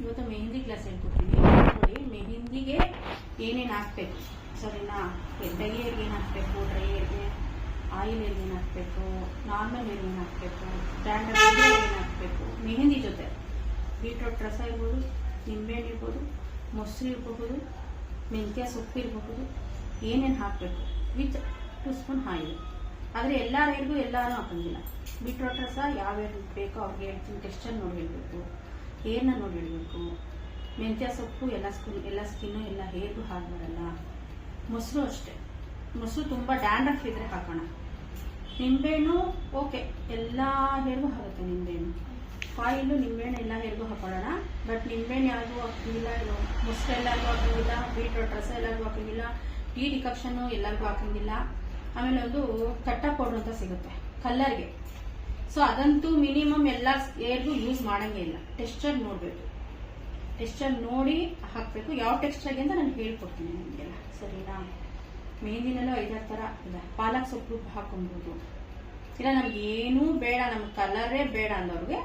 ಇವತ್ತು ಮೆಹಂದಿ ಕ್ಲಾಸ್ ಹೇಳ್ಕೊಡ್ತೀನಿ. ನೋಡಿ, ಮೆಹಂದಿಗೆ ಏನೇನು ಹಾಕ್ಬೇಕು ಸರಿನಾ? ಡ್ರೈ ಹೇರ್ಗೆ ಏನು ಹಾಕಬೇಕು, ಡ್ರೈ ಹೇರ್ಗೆ ಆಯಿಲ್ ಏನು ಹಾಕಬೇಕು, ನಾರ್ಮಲ್ ಹೇರ್ ಏನು ಹಾಕಬೇಕು, ಡ್ಯಾಂಡ್ರಫ್ ಏನು ಹಾಕಬೇಕು, ಮೆಹಂದಿ ಜೊತೆ ಬೀಟ್ರೋಟ್ ರಸ ಇರ್ಬೋದು, ನಿಂಬೆಹಣ್ಣು ಇರ್ಬೋದು, ಮೊಸರು ಇರಬಹುದು, ಮೆಂತ್ಯ ಸೊಪ್ಪು ಇರಬಹುದು, ಏನೇನು ಹಾಕಬೇಕು ವಿತ್ 2 ಸ್ಪೂನ್ ಆಯಿಲ್. ಆದರೆ ಎಲ್ಲ ಹೇರ್ಗೂ ಎಲ್ಲಾನು ಹಾಕಂಗಿಲ್ಲ. ಬೀಟ್ರೋಟ್ ರಸ ಯಾವ ಹೇರ್ ಬೇಕೋ ಅವ್ರಿಗೆ ಹೇಳ್ತೀನಿ, ಟೆಕ್ಸ್ಚರ್ ನೋಡಿ ಹೇಳಬೇಕು, ಹೇರ್ನ ನೋಡಿ ಹೇಳಬೇಕು. ಮೆಂತ್ಯ ಸೊಪ್ಪು ಎಲ್ಲ ಸ್ಕಿನ್ನು ಎಲ್ಲ ಹೇರ್ಗೂ ಹಾಕಬಾರಲ್ಲ. ಮೊಸರು ಅಷ್ಟೇ, ಮೊಸರು ತುಂಬ ಡ್ಯಾಂಡ್ರಫ್ ಇದ್ರೆ ಹಾಕೋಣ. ನಿಂಬೆಹಣ್ಣು ಓಕೆ, ಎಲ್ಲ ಹೇರ್ಗೂ ಆಗುತ್ತೆ ನಿಂಬೆಹಣ್ಣು. ಆಯಿಲು ನಿಂಬೆಹಣ್ಣು ಎಲ್ಲ ಹೇರ್ಗೂ ಹಾಕೊಳ್ಳೋಣ. ಬಟ್ ನಿಂಬೆಹಣ್ಣು ಯಾರಿಗೂ ಹಾಕಂಗಿಲ್ಲ, ಮೊಸರು ಎಲ್ಲರಿಗೂ ಹಾಕಂಗಿಲ್ಲ, ಬೀಟ್ರೋಟ್ ರಸ ಎಲ್ಲರಿಗೂ ಹಾಕಂಗಿಲ್ಲ, ಟೀ ಡಿಕಾಕ್ಷನ್ನು ಎಲ್ಲರಿಗೂ ಹಾಕಂಗಿಲ್ಲ. ಆಮೇಲೆ ಒಂದು ಕಟ್ಟ ಪೌಡರ್ ಅಂತ ಸಿಗುತ್ತೆ ಕಲ್ಲರ್ಗೆ. ಸೊ ಅದಂತೂ ಮಿನಿಮಮ್ ಎಲ್ಲ ಹೇರ್ಗೂ ಯೂಸ್ ಮಾಡಂಗೇ ಇಲ್ಲ. ಟೆಕ್ಸ್ಚರ್ ನೋಡಬೇಕು, ಟೆಕ್ಸ್ಚರ್ ನೋಡಿ ಹಾಕಬೇಕು. ಯಾವ ಟೆಕ್ಸ್ಚರ್ಗೆ ಅಂತ ನಾನು ಹೇಳ್ಕೊಡ್ತೀನಿ ನಿಮಗೆಲ್ಲ, ಸರಿನಾ? ಮೆಹಂದಿನಲ್ಲೂ 5-6 ಥರ ಇದೆ. ಪಾಲಕ್ ಸೊಪ್ಪು ಹಾಕೊಬೋದು. ಇಲ್ಲ ನಮ್ಗೆ ಏನೂ ಬೇಡ, ನಮ್ಗೆ ಕಲರೇ ಬೇಡ ಅಂದವ್ರಿಗೆ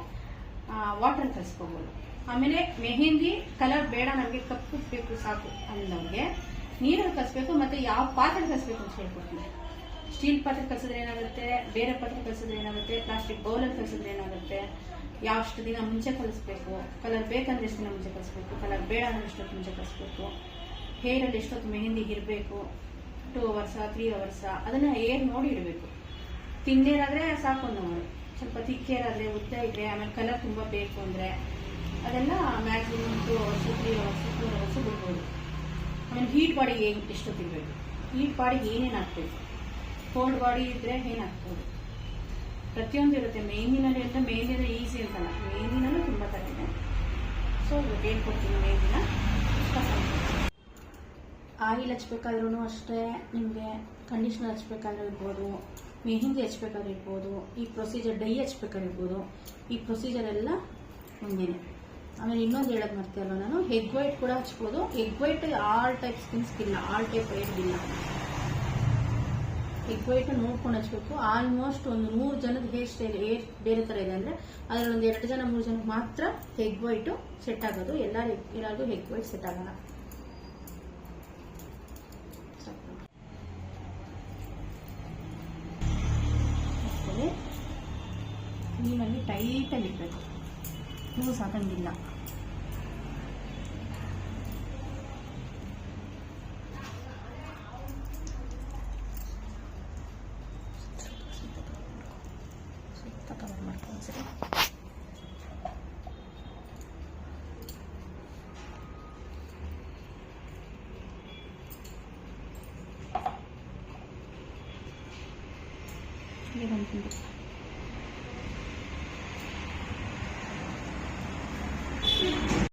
ವಾಟರ್ ಕಲಿಸ್ಕೋಬೋದು. ಆಮೇಲೆ ಮೆಹಂದಿ ಕಲರ್ ಬೇಡ, ನಮಗೆ ಕಪ್ಪು ಬೇಕು ಸಾಕು ಅಂದವ್ರಿಗೆ ನೀರಲ್ಲಿ ಕಲಿಸ್ಬೇಕು. ಮತ್ತೆ ಯಾವ ಪಾತ್ರೆ ಕಲಿಸ್ಬೇಕು ಅಂತ ಹೇಳ್ಕೊಡ್ತೀನಿ. ಸ್ಟೀಲ್ ಪಾತ್ರೆ ಕಲಿಸಿದ್ರೆ ಏನಾಗುತ್ತೆ, ಬೇರೆ ಪಾತ್ರೆ ಕಲಿಸಿದ್ರೆ ಏನಾಗುತ್ತೆ, ಪ್ಲಾಸ್ಟಿಕ್ ಬೌಲಲ್ಲಿ ಕಲಿಸಿದ್ರೆ ಏನಾಗುತ್ತೆ, ಯಾವಷ್ಟು ದಿನ ಮುಂಚೆ ಕಲಿಸ್ಬೇಕು, ಕಲರ್ ಬೇಕಂದ್ರೆ ಎಷ್ಟು ದಿನ ಮುಂಚೆ ಕಲಿಸ್ಬೇಕು, ಕಲರ್ ಬೇಡ ಅಂದ್ರೆ ಎಷ್ಟೊತ್ತು ಮುಂಚೆ ಕಲಿಸ್ಬೇಕು, ಹೇರಲ್ಲಿ ಎಷ್ಟೊತ್ತು ಮೆಹಂದಿ ಇರಬೇಕು, 2 ಅವರ್ಸ 3 ಅವರ್ಸ, ಅದನ್ನ ಹೇರ್ ನೋಡಿ ಇಡಬೇಕು. ತಿಂದೇರಾದ್ರೆ ಸಾಕು ನೋಡಿ, ಸ್ವಲ್ಪ ತಿಕ್ಕೇರಾದ್ರೆ ಉದ್ದ ಇದ್ರೆ, ಆಮೇಲೆ ಕಲರ್ ತುಂಬ ಬೇಕು ಅಂದರೆ ಅದೆಲ್ಲ ಮ್ಯಾಕ್ಸಿಮಮ್ 2 ಅವರ್ಸ್ 3 ಅವರ್ಸ್ 4 ಅವರ್ಸ್ ಬಿಡ್ಬೋದು. ಆಮೇಲೆ ಹೀಟ್ ಬಾಡಿಗೆ ಎಷ್ಟೊತ್ತಿರಬೇಕು, ಹೀಟ್ ಬಾಡಿಗೆ ಏನೇನು ಹಾಕ್ಬೇಕು, ಕೋಲ್ಡ್ ಬಾಡಿ ಇದ್ರೆ ಏನು ಹಾಕ್ಬೋದು, ಪ್ರತಿಯೊಂದು ಇರುತ್ತೆ. ಮೆಹಂದಿನಲ್ಲಿ ಅಂತ ಮೆಹಂದಿನ ಈಸಿ ಅಂತಲ್ಲ, ಮೆಹಂದಿನಲ್ಲೂ ತುಂಬ ಥರ ಇದೆ. ಸೊ ಹೇಳ್ಕೊಡ್ತೀನಿ ಮೆಹಂದಿನ. ಆಯಿಲ್ ಹಚ್ಬೇಕಾದ್ರೂ ಅಷ್ಟೇ, ನಿಮಗೆ ಕಂಡೀಷ್ನರ್ ಹಚ್ಬೇಕಾದ್ರೂ ಇರ್ಬೋದು, ಮೆಹಂದಿ ಹಚ್ಬೇಕಾದ್ರೂ ಇರ್ಬೋದು, ಈ ಪ್ರೊಸೀಜರ್ ಡೈ ಹಚ್ಬೇಕಾದ್ರೂ ಇರ್ಬೋದು, ಈ ಪ್ರೊಸೀಜರ್ ಎಲ್ಲ ಒಂದೇನೆ. ಆಮೇಲೆ ಇನ್ನೊಂದು ಹೇಳೋದು ಮರ್ತಲ್ಲ ನಾನು, ಎಗ್ ವೈಟ್ ಕೂಡ ಹಚ್ಬೋದು. ಎಗ್ ವೈಟ್ ಆಲ್ ಟೈಪ್ ಸ್ಕಿನ್ಸ್ಗಿಲ್ಲ, ಆಲ್ ಟೈಪ್ ಹೇರ್ಗಿಲ್ಲ. ಎಗ್ ವೈಟ್ ನೋಡ್ಕೊಂಡು ಹಚ್ಬೇಕು. ಆಲ್ಮೋಸ್ಟ್ ಒಂದು 100 ಜನದ ಹೇರ್ ಸ್ಟೈಲ್ ಹೇರ್ ಬೇರೆ ಥರ ಇದೆ ಅಂದರೆ ಅದರಲ್ಲಿ ಒಂದು 2 ಜನ 3 ಜನಕ್ಕೆ ಮಾತ್ರ ಎಗ್ ವೈಟು ಸೆಟ್ ಆಗೋದು. ಎಲ್ಲರಿಗೂ ಎಗ್ ವೈಟ್ ಸೆಟ್ ಆಗೋಲ್ಲ. ನೀರಲ್ಲಿ ಟೈಟಾಗಿ ಇಡಬೇಕು, ಲೂಸ್ ಹಾಕಂಗಿಲ್ಲ. ಕವರ್ ಮಾಡ್ಕೊಂಡು ಸರಿ. ಇಲ್ಲಿ ಬಂದ್ಬಿಟ್ಟು